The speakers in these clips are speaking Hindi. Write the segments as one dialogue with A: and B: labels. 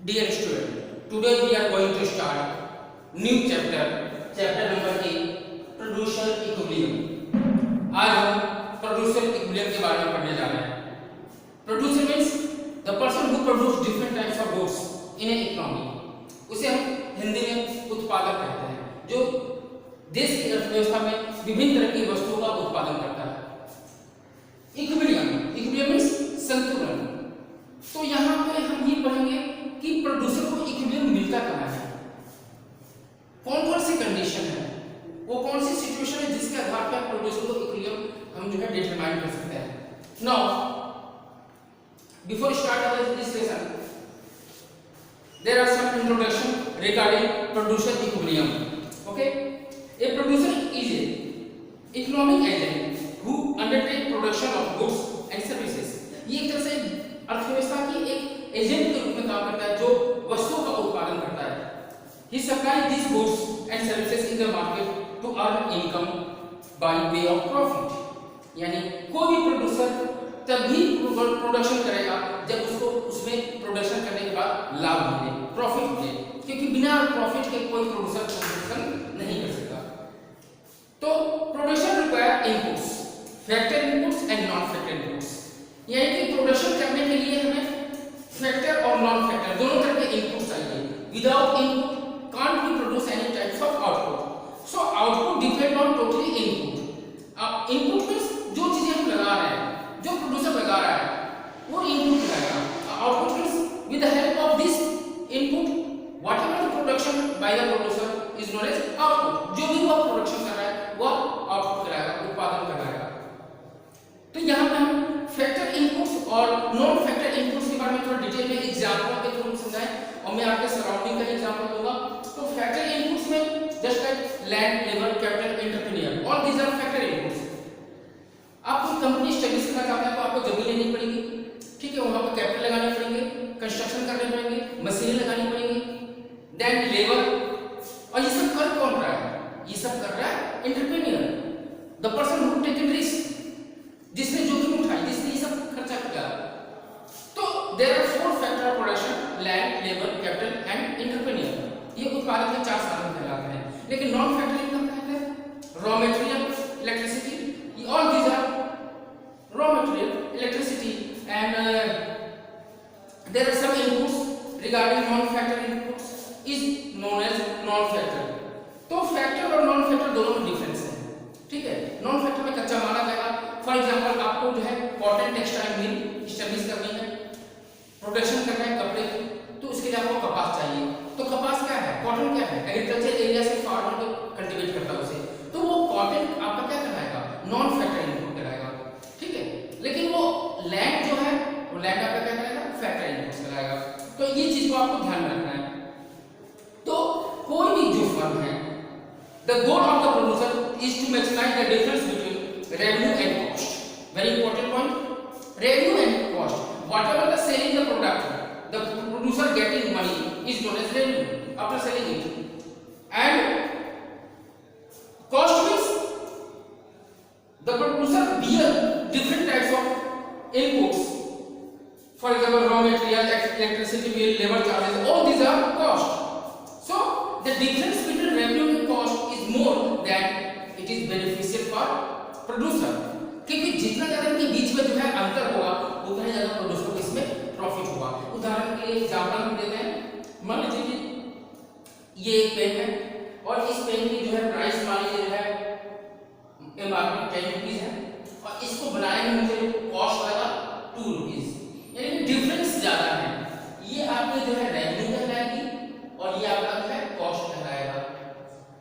A: Dear student, today we are going to start new chapter, chapter number 8, producer equilibrium. आज हम producer equilibrium के बारे में पढ़ने जा रहे हैं. Producer means the person who produce different types of goods in an economy. उसे हम हिंदी में उत्पादक कहते हैं, जो देश की अर्थव्यवस्था में विभिन्न तरह की वस्तुओं का उत्पादन करता है. इक्विलिब्रियम मीन्स संतुलन. तो यहाँ पे हम ये पढ़ेंगे कि प्रोड्यूसर को इक्विलिब्रियम मिलता कहाँ है, कौन कौन सी कंडीशन है, वो कौन सी सिचुएशन है जिसके आधार पर प्रोड्यूसर को इक्विलिब्रियम हम जो है डिटरमाइन कर सकते हैं. Now before start our this session there are some introduction regarding producer equilibrium. Okay, a producer is a economic agent who undertake production of goods and services. ये एक तरह से अर्थव्यवस्था की एक एजेंट के रूप में काम करता है जो वस्तुओं का उत्पादन करता है. He supply these goods and services in the market to earn income by way of profit. यानी कोई भी प्रोड्यूसर तभी प्रोडक्शन करेगा जब उसको उसमें प्रोडक्शन करने के बाद लाभ मिले, प्रॉफिट मिले, क्योंकि बिना प्रॉफिट के कोई प्रोड्यूसर प्रोडक्शन नहीं कर सकता. तो production require inputs, factor inputs and non factor inputs. यानी कि प्रोडक्शन करने के लिए हमें फैक्टर और नॉन फैक्टर दोनों तरह के इनपुट चाहिए. Without input can't be produce any types of output. So output depend on totally input. Input means जो चीजें हम लगा रहे हैं, जो प्रोड्यूसर लगा रहा है वो इनपुट लगाएगा. Output means with the help of this input whatever the production by the producer is known as output. जो भी वो प्रोडक्शन कर रहा है वो आउटपुट कराएगा, उत्पादन कराएगा. तो यहाँ पे हम फैक्टर इनपुट्स और नॉन फैक्टर इनपुट्स के बारे में थोड़ा डिटेल में एग्जांपल के थ्रू समझाएं और मैं आपके सराउंडिंग का एग्जांपल दूंगा. तो फैक्टर इनपुट्स में just like land, labour, capital, entrepreneur, all these are factor inputs. आप कोई कंपनी स्टैब्लिश करना चाहते हैं तो आपको जमीन लेनी पड़ेगी, ठीक है, वहां पर कैपिटल लगाने पड़ेंगे, कंस्ट्रक्शन करने पड़ेंगे, मशीनें लगानी पड़ेंगी, देन लेबर. और ये सब कर कौन रहा है? ये सब कर रहा है entrepreneur, the person who taken risk, जिसने जोखिम उठाई, जिसने ये सब खर्चा किया. तो there are four factor of production: land, labour, capital and entrepreneur. ये उत्पादन के चार साधन कहलाते हैं. लेकिन नॉन फैक्टर इनकम कहते हैं raw material, electricity. All these are raw material, electricity, and there are some inputs regarding non-factor inputs is known as non-factor. तो factor और non-factor दोनों में डिफरेंस है, ठीक है. non-factor में कच्चा माल आ जाएगा. फॉर एग्जांपल आपको जो है कॉटन टेक्सटाइल मिल स्टैब्लिश करनी है, प्रोडक्शन करना है कपड़े की, तो उसके लिए आपको कपास चाहिए. तो कपास क्या है, कॉटन क्या है, एग्रीकल्चर एरिया से फार्मर को कल्टीवेट करता है उसे, तो वो कॉटन आपका क्या कराएगा, नॉन फैक्टर इनपुट कराएगा, ठीक है. लेकिन वो लैंड जो है वो लैंड आपका क्या कराएगा, फैक्टर इनपुट कराएगा. तो ये चीज को आपको ध्यान में रखना है. तो कोई भी जो फर्म है, the goal of the producer is to maximise the difference between revenue and cost. Very important point, revenue and cost. Whatever the selling the product, the producer getting money is known as revenue after selling it. And cost means the producer bear different types of inputs. For example, raw material, electricity bill, labor charges, all these are cost. So the difference between revenue and cost is more than it is beneficial for producer. क्योंकि जितना ज्यादा इनके बीच में जो है अंतर होगा उतना ही ज्यादा प्रोड्यूसर को इसमें प्रॉफिट होगा. उदाहरण के लिए एग्जांपल हम देते हैं. मान लीजिए कि ये एक पेन है और इस पेन की जो है प्राइस मान लीजिए जो है एमआरपी 10 रुपीज है और इसको बनाने में मुझे कॉस्ट लगा 2 रुपीज. यानी कि डिफरेंस ज्यादा है. ये आपके जो है रेवेन्यू कहलाएगी और ये आपका जो है कॉस्ट कहलाएगा.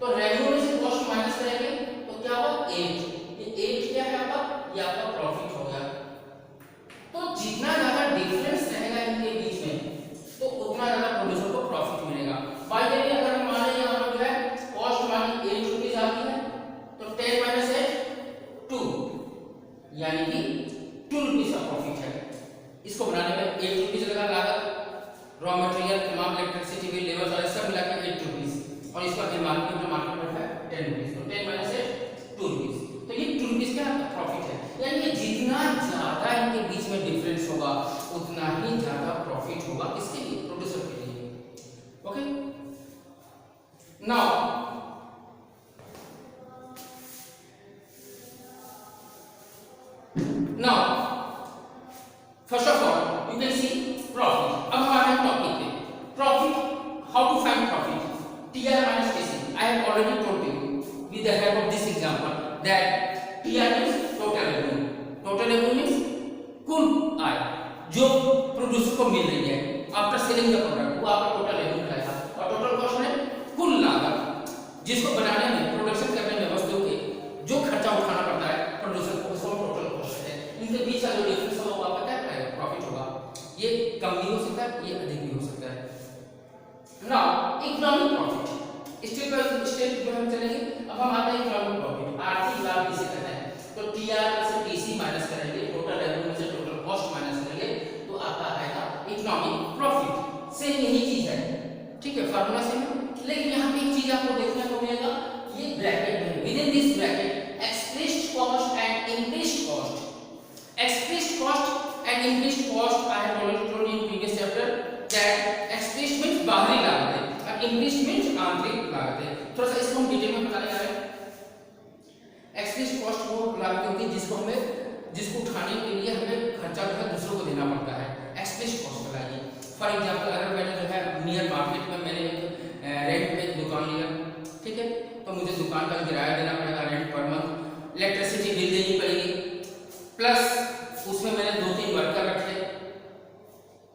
A: तो रेवेन्यू में से कॉस्ट माइनस करेंगे तो क्या होगा, 8. ये 8 क्या है आपका, ये आपका प्रॉफिट हो गया. तो जितना ज्यादा डिफरेंस रहेगा इनके बीच में तो उतना ज्यादा प्रोड्यूसर को प्रॉफिट मिलेगा. बाय द वे अगर हम मान लें यहां पर जो है कॉस्ट मानी 8 रुपीज आती है तो 10 माइनस 2 यानी कि 2 रुपीज का प्रॉफिट है. इसको बनाने में 8 रुपीज लगा लागत, रॉ मटेरियल, तमाम इलेक्ट्रिसिटी बिल, लेबर चार्ज सब मिला के 8 रुपीज और इसका एमआरपी जो मार्केट में है 10 रुपीज. तो 10 माइनस 2 रुपीज, तो ये 2 रुपीज का प्रॉफिट है. यानी कि जितना ज्यादा इनके बीच में डिफरेंस होगा उतना ही ज्यादा प्रॉफिट होगा किसके लिए, प्रोड्यूसर के लिए. First of all you can see profit. अब हमारे टॉपिक पे profit, how to find profit, TR minus TC. I have already told you with the help of this example that TR means total revenue. Total revenue means कुल आय जो प्रोड्यूसर को मिल रही है आफ्टर सेलिंग द प्रोडक्ट, वो आपका टोटल रेवेन्यू कहलाएगा। और टोटल कॉस्ट है कुल लागत जिसको बनाने में, प्रोडक्शन करने में वस्तु के जो खर्चा उठाना पड़ता है प्रोड्यूसर को, उसको टोटल कॉस्ट है। इनके बीच का जो डिफरेंस होगा वो आपका क्या कहलाएगा, प्रॉफिट होगा। ये कम भी हो सकता है, ये अधिक भी हो सकता है। Now economic profit, step by step जो हम चलेंगे। अब हम आते हैं इकोनॉमिक प्रॉफिट, आर्थिक लाभ किसे कहते हैं। तो टीआर में से टीसी माइनस करेंगे, टोटल रेवेन्यू में से टोटल कॉस्ट माइनस करेंगे, तो आपका आएगा इकोनॉमिक प्रॉफिट। सेम यही चीज है, ठीक है, फार्मूला सेम है। लेकिन यहाँ पे एक चीज आपको देखने को मिलेगा, ये ब्रैकेट है, with in this bracket expressed cost and increased cost. Expressed cost and increased cost I have already told in previous chapter that expressed means बाहरी लागत और इंक्रीज्ड मींस आंतरिक लागत। थोड़ा सा इसको हम डिटेल में बताने जा रहे हैं। एक्सप्रेस्ड कॉस्ट वो लागत होती है जिसको उठाने के लिए हमें खर्चा जो है दूसरों को देना पड़ता है, एक्सप्रेस्ड कॉस्ट कहलाएगी। फॉर एग्जांपल अगर मैंने जो है नियर मार्केट में मैंने रेंट पे दुकान लिया, ठीक है, तो मुझे दुकान का किराया देना पड़ेगा, rent per month, electricity bill देनी पड़ेगी, प्लस उसमें मैंने 2-3 वर्कर रखे।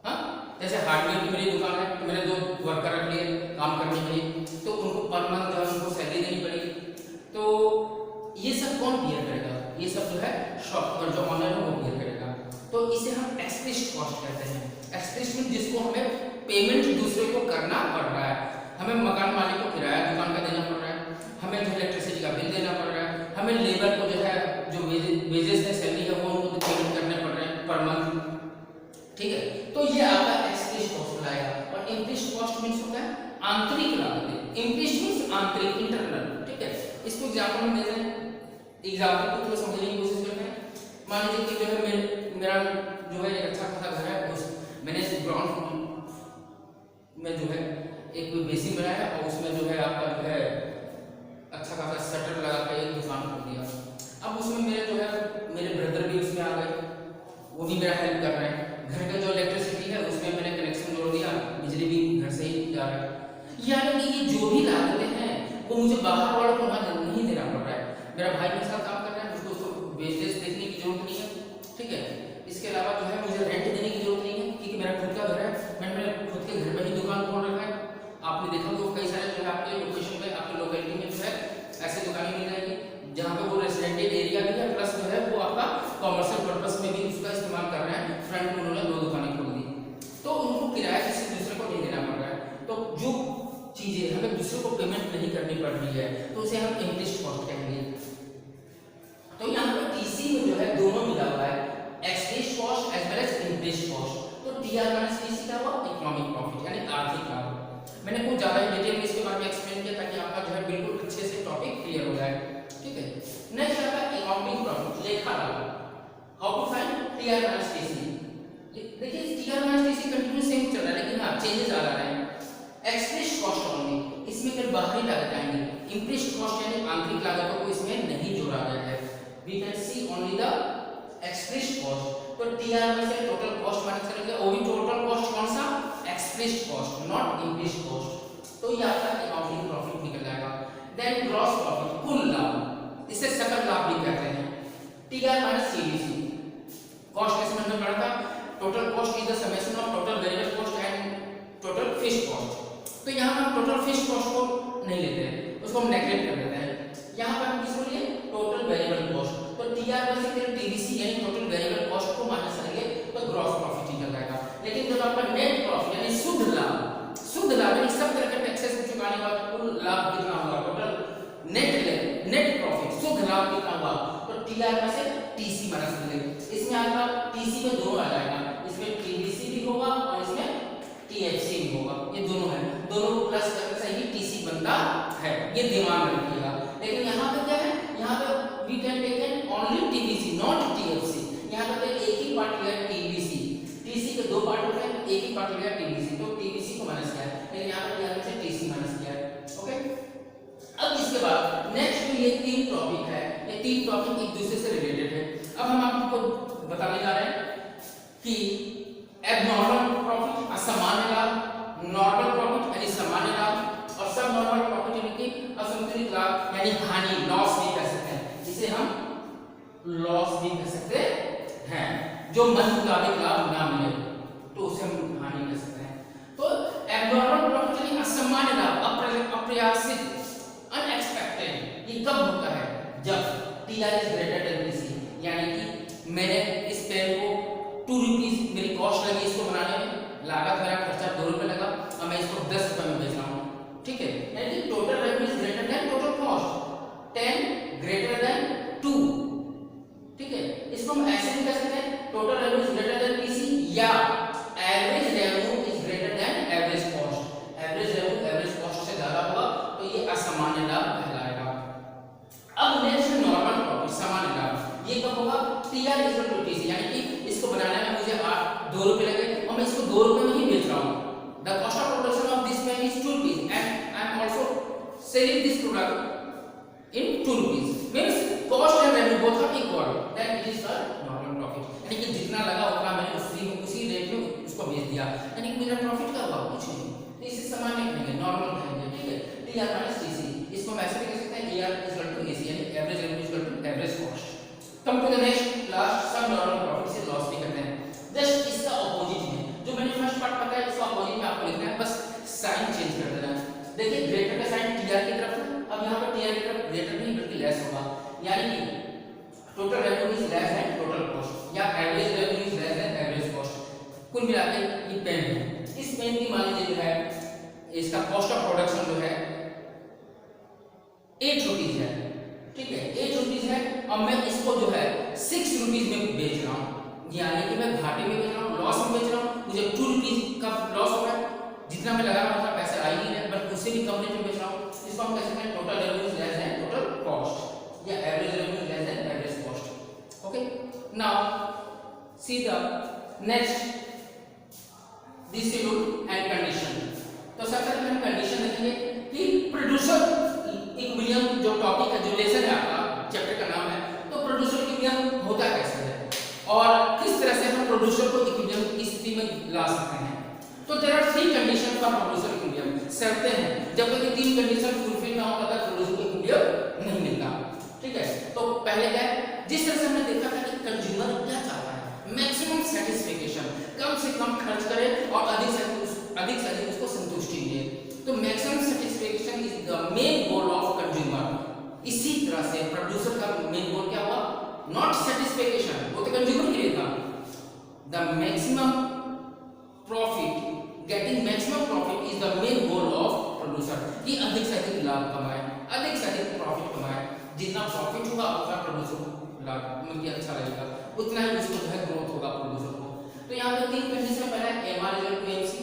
A: हाँ, जैसे हार्डवेयर की मेरी दुकान है तो मैंने 2 वर्कर रख लिए काम करने के लिए, तो उनको पर मंथ जो है उनको सैलरी देनी पड़ेगी। तो ये सब कौन बियर करेगा, ये सब जो है शॉप पर जो ऑनर है वो बियर करेगा। तो इसे हम एक्सप्रेस्ड कॉस्ट कहते हैं। एक्सप्रेस्ड मींस जिसको हमें पेमेंट दूसरे को करना पड़ रहा है, हमें मकान मालिक को किराया दुकान का देना पड़ रहा है, हमें जो इलेक्ट्रिसिटी का बिल देना पड़ रहा है, हमें लेबर को जो है जो वेजेस है, सैलरी है, वो उनको पेमेंट करने पड़ रहे हैं पर मंथ, ठीक है। तो ये आपका एक्सप्रेस्ड कॉस्ट लाएगा। और इंक्रीज्ड कॉस्ट मींस होता है आंतरिक लागत, इंक्रीज्ड मींस आंतरिक, इंटरनल, ठीक है। इसको एग्जांपल में दे रहे हैं, एग्जांपल को थोड़ा समझने की कोशिश करते हैं। मान लीजिए कि जो है मेरा जो है एक अच्छा खासा घर है, उस मैंने ग्राउंड में जो है एक बेसिन बनाया और उसमें जो है आपका जो है अच्छा खासा शटर लगा के एक दुकान खोल दिया। अब उसमें मेरे जो है मेरे ब्रदर भी उसमें आ गए, वो भी मेरा हेल्प कर रहे हैं। घर का जो इलेक्ट्रिसिटी है उसमें मैंने कनेक्शन जोड़ दिया, बिजली भी घर से ही जा रहा है। यानी कि ये जो भी लागतें हैं वो मुझे बाहर वालों को नहीं देना पड़ रहा है। मेरा भाई मेरे साथ काम कर रहा है, उसको वेजेस देखने की जरूरत नहीं है, ठीक है। इसके अलावा जो है मुझे रेंट देने की जरूरत नहीं है, क्योंकि मेरा खुद का घर है, मैंने मेरे खुद के घर में ही दुकान खोल रखा है। आपने देखा तो कई सारे जो है आपके लोकेशन पे, आपकी लोकेलिटी में जो है ऐसे दुकानें मिल जाएगी जहाँ पे वो रेसिडेंशियल एरिया भी है, प्लस जो है वो आपका कॉमर्शियल पर्पस में भी उसका इस्तेमाल कर रहे हैं। फ्रंट में उन्होंने 2 दुकानें खोल दी, तो उनको किराया किसी दूसरे को नहीं देना पड़ रहा है। तो जो चीजें हमें दूसरे को पेमेंट नहीं करनी पड़ रही है तो उसे हम इंक्रीज्ड कॉस्ट कहेंगे। तो यहाँ पे टीसी में जो है दोनों मिला हुआ है, expressed cost as well as increased cost. तो टीआर माइनस टीसी का हुआ इकोनॉमिक प्रॉफिट यानी आर्थिक लाभ। मैंने कुछ ज्यादा डिटेल में इसके बारे में एक्सप्लेन किया ताकि आपका जो है बिल्कुल अच्छे से टॉपिक क्लियर हो जाए, ठीक है। नेक्स्ट आता है इकोनॉमिक प्रॉफिट, लेखा लाभ। How to find TR minus TC. देखिए TR minus TC continue same चल रहा है, लेकिन हां चेंजेस आ रहे हैं। एक्सप्रेस्ड कॉस्ट ओनली, इसमें केवल बाहरी लागत आएंगी, इंक्रीज्ड कॉस्ट यानी आंतरिक लागतों को इसमें नहीं जोड़ा गया है। We can see only the expressed cost. तो टीआर में से टोटल कॉस्ट माइनस करेंगे, वो भी टोटल कॉस्ट कौन सा, expressed cost, not increased cost. तो ये आपका इकोनॉमिक प्रॉफिट निकल जाएगा। देन ग्रॉस प्रॉफिट, कुल लाभ, इसे सकल लाभ भी कहते हैं। TR minus CVC, cost estimate में पढ़ा था, total cost is the summation of total variable cost and total fixed cost. तो यहाँ हम टोटल फिक्स्ड कॉस्ट को नहीं लेते हैं, उसको हम नेगलेक्ट कर देते हैं। यहाँ पर हम किसको लिए, टोटल वेरिएबल कॉस्ट। तो टीआर में से फिर टीवीसी यानी टोटल वेरिएबल कॉस्ट को माइनस करेंगे तो ग्रॉस प्रॉफिट निकल जाएगा। लेकिन जब आपका नेट प्रॉफिट यानी शुद्ध लाभ यानी सब तरह के टैक्सेस को चुकाने के बाद कुल लाभ कितना होगा, टोटल नेट प्रॉफिट शुद्ध लाभ कितना हुआ, तो टीआर में से टीसी माइनस करेंगे। इसमें आपका टीसी में दोनों आ जाएगा, इसमें टीवीसी भी होगा और इसमें टीएफसी भी होगा, ये दोनों है, दोनों को प्लस करके सही टीसी बनता है, ये दिमाग में रखिएगा। लेकिन यहाँ पे क्या है, यहाँ पे we can take only TVC not TFC. यहाँ पे एक ही पार्ट लिया टीवीसी, टीसी के 2 पार्ट होते हैं, एक ही पार्ट लिया टीवीसी, तो टीवीसी को माइनस किया है, लेकिन यहाँ पे यहाँ से टीसी माइनस किया है। ओके, अब इसके बाद नेक्स्ट ये 3 टॉपिक है, ये 3 टॉपिक एक दूसरे से रिलेटेड है। अब हम आपको बताने जा रहे हैं कि एबनॉर्मल प्रॉफिट असामान्य लाभ, नॉर्मल प्रॉफिट यानी सामान्य लाभ और सब नॉर्मल प्रॉफिट यानी कि असंतुलित लाभ यानी हानि, लॉस भी कह सकते हैं, जिसे हम लॉस भी कह सकते हैं। जो मन मुताबिक लाभ ना मिले तो उसे हम हानि कह सकते हैं। तो एबनॉर्मल प्रॉफिट यानी असामान्य लाभ, अप्रत्याशित, अनएक्सपेक्टेड, ये कब होता है? जब TR is greater than PC, यानी कि मैंने इस पेन को 2 रुपीस मेरी कॉस्ट लगी इसको बनाने में, लागत मेरा खर्चा 2 रुपए लगा और मैं इसको 10 रुपए में बेच रहा हूँ, ठीक है, यानी कि total revenue is greater than total cost, 10 greater than 2, ठीक है। इसको हम ऐसे भी कह सकते हैं total revenue is greater than PC या average revenue is greater than average cost. Average revenue average cost से ज्यादा होगा तो ये असामान्य लाभ कहलाएगा। अब नेक्स्ट नॉर्मल प्रॉफिट, सामान्य लाभ, ये कब होगा? TR is equal to TC, यानी कि इसको बनाने में मुझे 2 रुपए लगे और मैं इसको 2 रुपए में ही बेच रहा हूँ। The cost of production of this pen is 2 rupees and I am also selling this product in 2 rupees, means cost and revenue both are equal, that it is the normal profit, यानी कि जितना लगा उतना मैंने उसी रेट में उसको बेच दिया, यानी कि मेरा प्रॉफिट क्या हुआ? कुछ नहीं। तो इसे सामान्य कहेंगे, नॉर्मल कहेंगे, ठीक है। TR माइनस TC, इसको हम ऐसे भी कह सकते हैं AR is equal to AC, यानी average revenue is equal to average cost. Come to the next last, सब नॉर्मल प्रॉफिट से लॉस भी करते हैं। जस्ट इसका ऑपोजिट है, जो मैंने फर्स्ट पार्ट बताया इसका ऑपोजिट में आपको लिखना है, बस साइन चेंज कर देना है। देखिए ग्रेटर का साइन TR की तरफ है, अब यहाँ पर TR की तरफ ग्रेटर नहीं बल्कि लेस होगा, यानी कि total revenue is less than total cost या average revenue is less than average cost. कुल मिला के ये पेन है, इस पेन की मान लीजिए जो है इसका कॉस्ट ऑफ प्रोडक्शन जो है 8 रुपीस है, ठीक है, 8 रुपीस है और मैं इसको जो है 6 रुपीस में बेच रहा हूँ, यानी कि मैं घाटे में बेच रहा हूँ, लॉस में बेच रहा हूँ। मुझे 2 रुपीस का लॉस हो रहा है, जितना मैं लगा रहा हूँ पैसा आ ही नहीं है, बट उससे भी कम रेट में बेच रहा हूँ। इसको हम कह सकते हैं total revenue is less than total cost या average revenue is less than average cost. Okay, now see the next this schedule and condition. तो सबसे पहले हम कंडीशन देखेंगे कि प्रोड्यूसर इक्विलिब्रियम जो टॉपिक है, जो लेसन है आपका, चैप्टर का नाम है, तो प्रोड्यूसर इक्विलिब्रियम होता कैसे है और किस तरह से हम प्रोड्यूसर को इक्विलिब्रियम की स्थिति में ला सकते हैं। तो there are 3 condition for producer equilibrium, शर्तें हैं, जब तक ये 3 कंडीशन फुलफिल ना हो तब तक प्रोड्यूसर को इक्विलिब्रियम नहीं मिलता, ठीक है। तो पहले क्या है, जिस तरह से हमने देखा था कि कंज्यूमर क्या चाहता है, मैक्सिमम सेटिस्फैक्शन, कम से कम खर्च करे और अधिक से अधिक उसको संतुष्टि दे, तो maximum satisfaction is the main goal of consumer. इसी तरह से प्रोड्यूसर का मेन गोल क्या हुआ? नॉट सेटिस्फैक्शन, वो तो कंज्यूमर के लिए था, the maximum profit, getting maximum profit is the main goal of producer, कि अधिक से अधिक लाभ कमाए, अधिक से अधिक प्रॉफिट कमाए, जितना प्रॉफिट होगा उतना प्रोड्यूसर को लाभ मतलब अच्छा लगेगा, उतना ही उसको जो है ग्रोथ होगा प्रोड्यूसर को। तो यहाँ पे 3 कंडीशन, पहला है MR is equal to MC,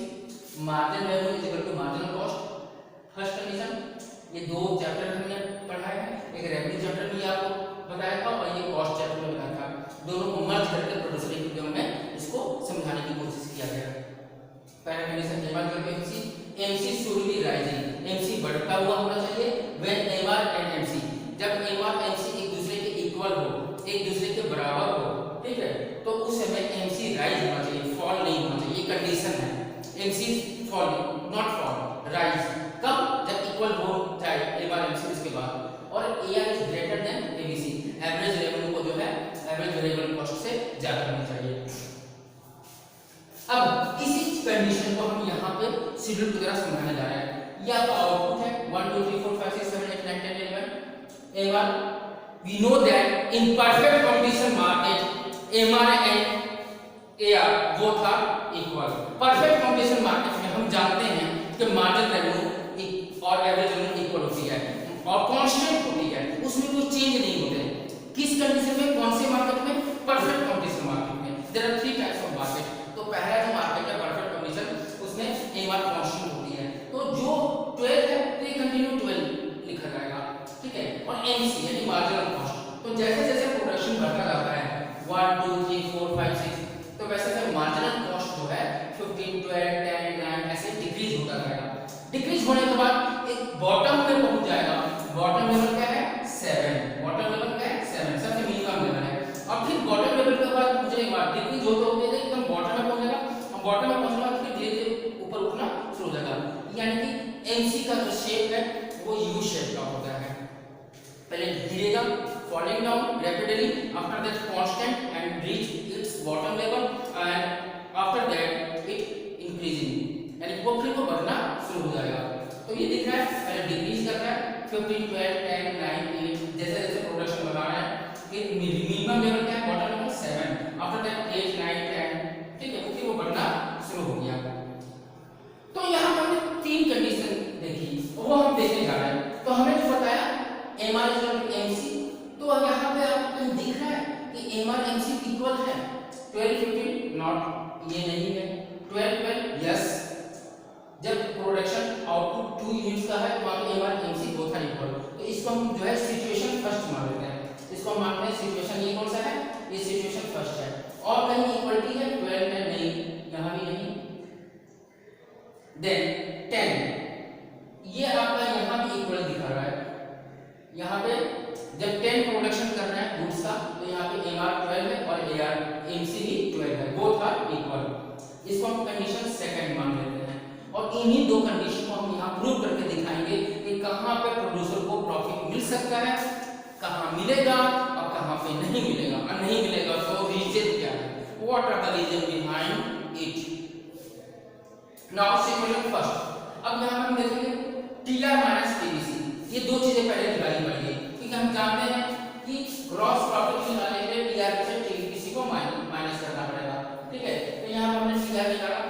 A: margin revenue is equal to marginal cost, first condition. ये 2 चैप्टर हमने पढ़ाया है, एक रेवेन्यू चैप्टर में आपको बताया था और ये कॉस्ट चैप्टर में बताया था, दोनों को मर्ज करके प्रोड्यूसर इक्विलिब्रियम में इसको समझाने की कोशिश किया गया है। पहला condition MR is equal to MC, MC should be rising, MC बढ़ता हुआ होना चाहिए, व्हेन MR एंड MC, जब MR MC एक दूसरे के इक्वल हो, एक दूसरे के बराबर हो, ठीक है, तो उस समय MC राइज होना चाहिए, फॉल नहीं होना चाहिए, ये कंडीशन है। MC fall not fall, rise कब? जब इक्वल हो जाए MR MC उसके बाद, और AR is greater than ABC, average revenue को जो है एवरेज वेरिएबल कॉस्ट से ज्यादा होनी चाहिए। अब इसी कंडीशन को हम यहाँ पे शेड्यूल की तरह समझाने जा रहे हैं। ये आपका आउटपुट है 1 2 3 4 5 6 7 8 9 10 11। MR we know that in perfect competition market MR and AR both are equal। Perfect competition market में हम जानते हैं कि मार्जिन रेवेन्यू और एवरेज रेवेन्यू इक्वल होती है और कांस्टेंट होती है, उसमें कोई चेंज नहीं होते। किस कंडीशन में? कौन से मार्केट में? परफेक्ट कंपटीशन मार्केट में। There are 3 types of market. तो पहला जो मार्केट है परफेक्ट कंपटीशन, उसमें MR कांस्टेंट होती है, तो जो 12 है तो ये कंटिन्यू 12 लिखा जाएगा, ठीक है। और MC यानी मार्जिनल कॉस्ट, तो जैसे जैसे प्रोडक्शन बढ़ता जाता है 1 2 3 4 5 6, तो वैसे वैसे मार्जिनल कॉस्ट जो है 15 12 10 9 ऐसे डिक्रीज होता जाएगा। डिक्रीज होने के बाद एक बॉटम में पहुंच जाएगा। बॉटम लेवल क्या है? 7। बॉटम लेवल क्या है? 7, सबसे मिनिमम लेवल है। और फिर बॉटम लेवल के बाद मुझे एक बार डिक्रीज होते होते एकदम मिनिमम लेवल क्या है, बॉटम लेवल 7, आफ्टर दैट 8 9 10, ठीक है, फिर वो बढ़ना शुरू हो गया। तो यहाँ पर हमने तीन कंडीशन देखी, वो हम देखने जा रहे हैं। तो हमें जो बताया एमआर इक्वल एमसी, तो यहाँ पे आपको दिख रहा है कि एमआर एमसी इक्वल है 12 15, नॉट, ये नहीं है 12 12, यस। जब प्रोडक्शन आउटपुट 2 यूनिट्स का है तो वहां पे MR MC both are equal, तो इसको हम जो है सिचुएशन फर्स्ट मान लेते हैं, इसको हम मानते हैं सिचुएशन, ये कौन सा है, ये सिचुएशन फर्स्ट है। और कहीं इक्वलिटी है 12 में, नहीं, यहां भी नहीं। देन 10, ये आपका यहां भी इक्वल दिखा रहा है, यहां पे जब 10 प्रोडक्शन करना है गुड्स का तो यहां पे एमआर 12 है और एआर एमसी भी 12 है, बोथ आर इक्वल। इसको हम कंडीशन सेकंड मान लेते हैं। और इन्हीं दो कंडीशन को हम यहां प्रूव करके दिखाएंगे कि कहां पे प्रोड्यूसर को प्रॉफिट मिल सकता है, कहां मिलेगा और कहां पे नहीं मिलेगा। और नहीं मिलेगा तो रीजन क्या है, what are the reason behind it. Now situation first, अब यहां हम देखेंगे टीआर माइनस टीबीसी, ये दो चीजें पहले निकालनी पड़ेगी, क्योंकि हम जानते हैं कि ग्रॉस प्रॉफिट निकालने के लिए टीआर से टीबीसी को माइनस करना पड़ेगा, ठीक है। तो यहां हमने टीआर निकाला,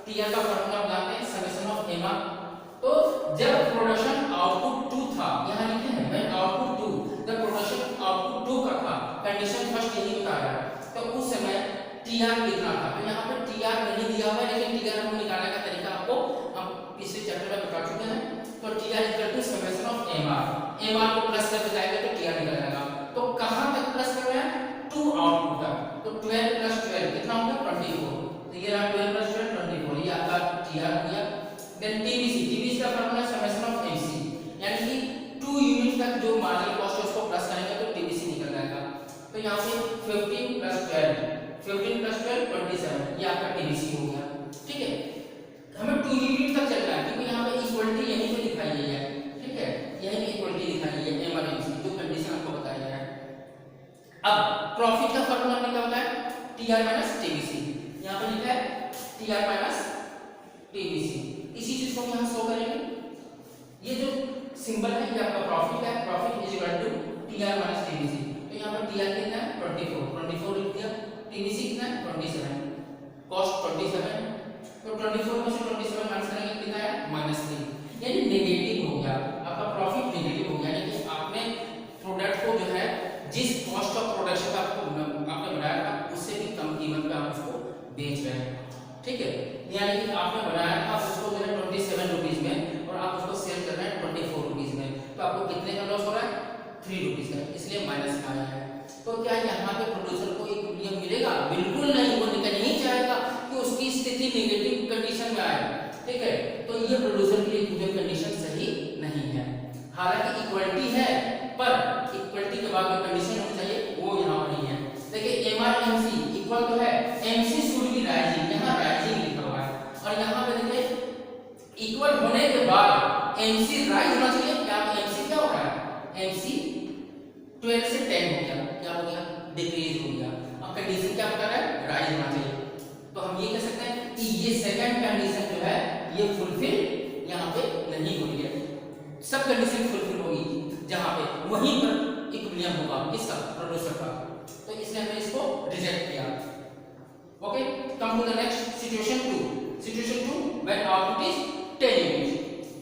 A: टीआर का फॉर्मूला हम जानते हैं समेशन ऑफ एमआर। तो जब प्रोडक्शन आउटपुट 2 था, यहां लिखे हैं व्हेन आउटपुट 2, जब प्रोडक्शन आउटपुट 2 का था, कंडीशन फर्स्ट यही बता रहा है, तो उस समय टीआर कितना था। तो यहां पे टीआर नहीं दिया हुआ है, लेकिन टीआर हम निकालने का तरीका आपको हम पिछले चैप्टर में बता चुके हैं। तो TR equal to summation of MR, MR को प्लस करके जाएगा तो टीआर निकल जाएगा। तो कहां तक प्लस कर रहे हैं, 2 आउटपुट तक, तो 12 प्लस 12 कितना होगा, 24। तो ये रहा 12 प्लस 12 24, ये आपका टीआर हो गया। देन टीबीसी, टीबीसी का फॉर्मूला समेशन ऑफ एमसी, यानी कि 2 यूनिट तक जो मार्जिनल कॉस्ट है उसको प्लस करेंगे तो टीबीसी निकल जाएगा। तो यहां से 15 प्लस 12, 15 प्लस 12 27, ये आपका टीबीसी हो गया, ठीक है। हमें 2 यूनिट तक चलना है, क्योंकि यहां पे इक्वलिटी यहीं पे दिखाई गई है, ठीक है, यहीं पे इक्वलिटी दिखाई गई है एमआर एमसी, जो कंडीशन आपको बताई है। अब प्रॉफिट का फॉर्मूला हमने क्या बताया, टीआर माइनस टीबीसी, यहां पे लिखा है टीआर माइनस टीबीसी। इसी चीज को हम यहां शो करेंगे, ये जो सिंबल है ये आपका प्रॉफिट है, profit is equal to TR minus TBC. तो यहां पर टीआर कितना है, 24 लिख दिया, टीबीसी कितना है, 27, कॉस्ट 27, तो 24 में से 27 माइनस करेंगे कितना है, -3, यानी नेगेटिव हो गया, आपका प्रॉफिट नेगेटिव हो गया, यानी कि आपने प्रोडक्ट को जो है जिस कॉस्ट ऑफ प्रोडक्शन का आपने बनाया था उससे भी कम कीमत पे आप उसको बेच रहे हैं, ठीक है। यानी कि आपने बनाया था उसको जो है 27 रुपीस में और आप उसको सेल कर रहे हैं 24 रुपीस में, तो आपको कितने का लॉस हो रहा है, 3 रुपीस का, इसलिए माइनस में आया है। तो क्या यहाँ पे प्रोड्यूसर को इक्विलिब्रियम मिलेगा, बिल्कुल नहीं, वो निकल नहीं चाहेगा कि उसकी स्थिति नेगेटिव कंडीशन में आए, ठीक है। तो ये प्रोड्यूसर के लिए इक्विलिब्रियम कंडीशन सही नहीं है। हालांकि इक्वलिटी है, पर इक्वलिटी के बाद जो कंडीशन होनी चाहिए वो यहाँ पर नहीं है। देखिए एमआर एमसी इक्वल तो है, एमसी शुड बी राइजिंग, यहाँ राइजिंग लिखा हुआ है, और यहाँ पे देखिए इक्वल होने के बाद एमसी राइज होना चाहिए। क्या एमसी क्या हो रहा है, एमसी 12 से 10 हो गया, क्या हो गया, डिक्रीज हो गया। अब कंडीशन क्या बता रहा है, राइज होना चाहिए। तो हम ये कह सकते हैं कि ये सेकंड कंडीशन जो है ये फुलफिल यहाँ पे नहीं हो रही है। सब कंडीशन फुलफिल होगी जहाँ पे वहीं पर इक्विलिब्रियम होगा किसका, प्रोड्यूसर का, तो इसलिए हमने इसको रिजेक्ट किया। Okay, come to the next situation 2, situation 2 when output is 10 unit,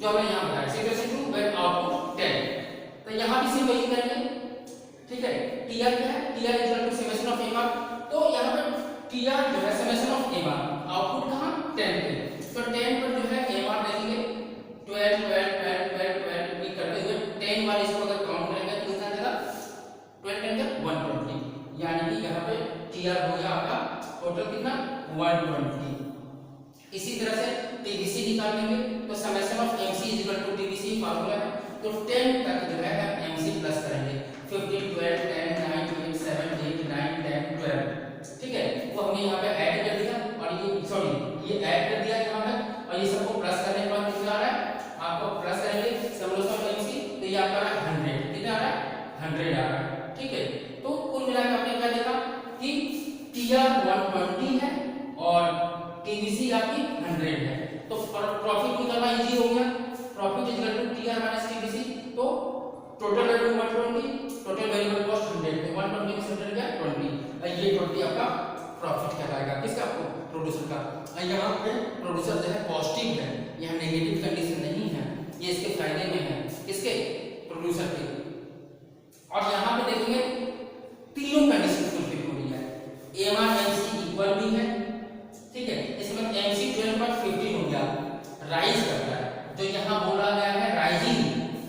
A: जो हमने यहाँ बताया सिचुएशन 2 व्हेन आउटपुट 10। तो यहाँ भी सेम वही करेंगे, ठीक है। टीआर क्या है, TR is equal to summation of MR, तो यहाँ पर टीआर जो है समेशन ऑफ एमआर, आउटपुट कहाँ 10 पे, तो 10 पर जो है एमआर देखेंगे 12 12 12 12 12 ये करते हुए 10 बार इसको अगर काउंट करेंगे तो कितना देगा, 12 10 120, यानी कि यहाँ पे टीआर हो गया आपका टोटल कितना 120। इसी तरह से टीबीसी निकाल लेंगे, तो summation of MC is equal to TBC formula है, तो 10 तक जो है हम एमसी प्लस करेंगे, 15 12 10 9 8 7 8 9 10 12, ठीक है। वो हमने यहाँ पे ऐड कर दिया, और ये सॉरी ये ऐड कर दिया यहाँ तक, और ये सबको प्लस करने के बाद कितना आ रहा है, आपको प्लस करेंगे समेशन ऑफ एमसी, तो ये आपका 100, कितना आ रहा है, 100 आ रहा है, ठीक है। तो कुल मिलाकर आपने क्या देखा कि टीआर 120 है और टीबीसी आपकी 100 है, तो प्रॉफिट निकालना इजी हो गया, profit is equal to TR minus TBC, तो total value 120 total variable cost 100, तो 120 में 100 क्या 20, ये 20 आपका प्रॉफिट कहलाएगा, किसका आपको प्रोड्यूसर का। यहाँ पे प्रोड्यूसर जो है पॉजिटिव है, यहाँ नेगेटिव कंडीशन नहीं है, ये इसके फायदे में है, किसके प्रोड्यूसर के। और यहाँ पे देखेंगे तीनों कंडीशन फुलफिल हो रही है, एमआरएमसी इक्वल भी है, ठीक है, इसमें एमसी 12.15 हो गया, राइज कर रहा है, तो यहाँ बोला गया है राइजिंग,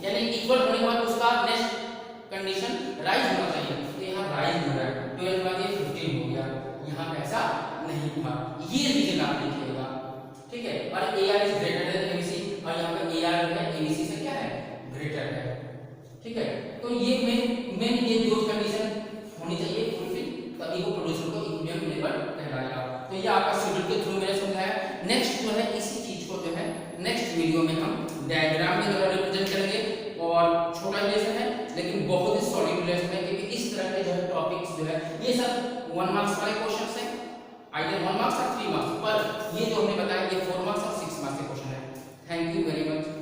A: यानी इक्वल होने के बाद उसका नेक्स्ट कंडीशन राइज होना चाहिए, तो यहाँ राइज हो रहा है, 12 बाद ये 15 हो गया, यहाँ पे ऐसा नहीं था, ये रीजन आप लिखिएगा, ठीक है। और AR is greater than ABC, और यहाँ पे AR जो है ABC से क्या है ग्रेटर है, ठीक है। तो ये मेन ये दो कंडीशन होनी चाहिए फुलफिल, तभी वो प्रोड्यूसर को इक्विलिब्रियम लेवल कहलाएगा। तो ये आपका शेड्यूल के थ्रू मैंने समझाया। नेक्स्ट जो है इसी चीज को जो है नेक्स्ट वीडियो में हम डायग्राम के द्वारा रिप्रेजेंट करेंगे, और छोटा लेसन है लेकिन बहुत ही सॉलिड लेसन है, क्योंकि इस तरह के जो है टॉपिक्स जो है ये सब 1 मार्क्स वाले क्वेश्चंस हैं, आइदर 1 मार्क्स या 3 मार्क्स, पर ये जो हमने बताया ये 4 मार्क्स और 6 मार्क्स के क्वेश्चन है। Thank you very much.